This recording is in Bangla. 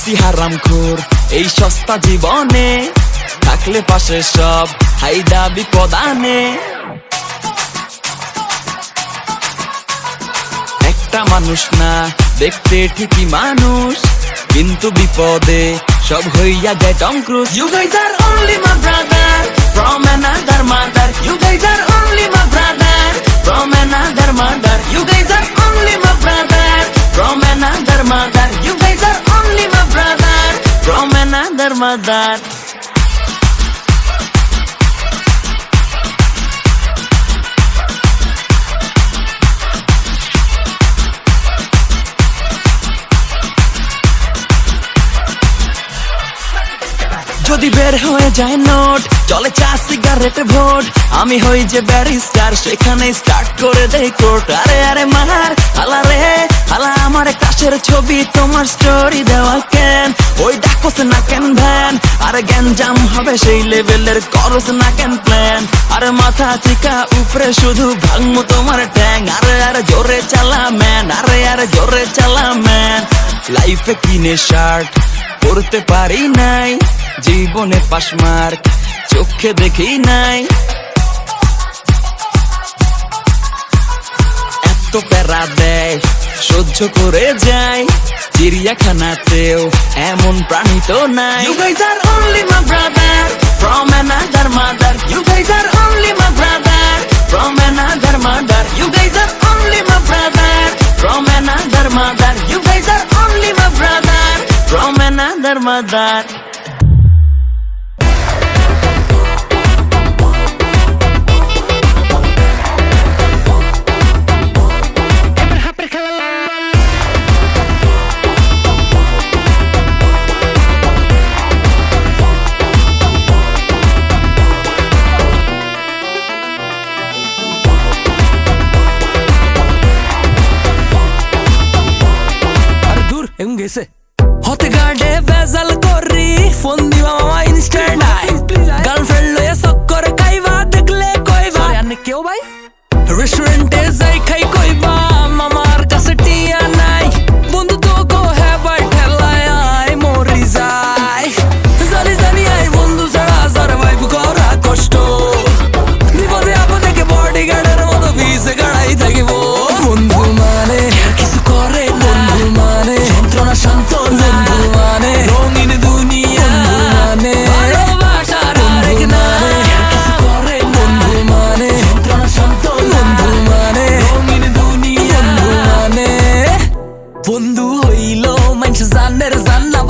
হইছি হারামখোর এই সস্তা জীবনে, থাকলে পাশে সব হাইদা বিপদানে। একটা মানুষ না দেখতে ঠিকই মানুষ, কিন্তু বিপদে সব হইয়া যায় Tom Cruise. You guys are only my brother from another mother. You guys are only my brother from another mother. You guys are only my brother from another mother. You guys are only my brother from another mother. যদি বের হয়ে যায় নোট, চলে চা সিগারেট ভোট, আমি হই যে ব্যারিস্টার, সেখানে স্টার্ট করে দেই কোর্ট। আরে আরে মার হালা রে হালা, আমার কাশের ছবি তোমার স্টোরি দেওয়া কেন? ওই ডাকস না কেন ভ্যান? আরে গ্যাঞ্জাম হবে সেই লেভেলের করস না কেন প্ল্যান? আরে মাথা চিকা উপরে শুধু ভাঙমু তোমার ট্যাং। আরে আরে জোরে চালা ম্যান, আরে আরে জোরে চালা ম্যান। লাইফে কিনে শার্ট পরতে পারি নাই, জীবনে পাশ মার্ক চোখে দেখি নাই। এত প্যারা দেয় সহ্য করে যাই, চিড়িয়াখানাতেও এমন প্রাণী তো নাই। You guys are only my brother from another mother. You guys are only my brother from another mother. You guys are only my brother from another mother. You guys are only my brother from another mother. হতে গার্ডে ভেজাল করি, ফোন দিবা মামা ইনস্ট্যান্ট আই, গার্লফ্রেন্ড লয়ে চক্কর খাইবা, দেখলে কইবা আনে কেউ ভাই, রেস্টুরেন্টে যাই খাই কইবা মামার কাছে টিয়া নাই, বন্ধু তো গো হেবার ঠেলায় আই মরি যায়। জানি জানি আই বন্ধু ছাড়া সারভাইভ করা কষ্ট, বিপদে আপদে কে বডিগার্ডের মতো ভিসে গাড়াই থাকিব। বন্ধু মানে কিছু করে বন্ধু মানে যন্ত্রণা শান্ত, বন্ধু মানে রঙিন দুনিয়া, মানে ভালোবাসার আরেক নামে কিছু করে বন্ধু মানে যন্ত্রণা শান্ত, বন্ধু মানে রঙিন দুনিয়া, বন্ধু মানে বন্ধু হইল মানুষ জানের জানলাম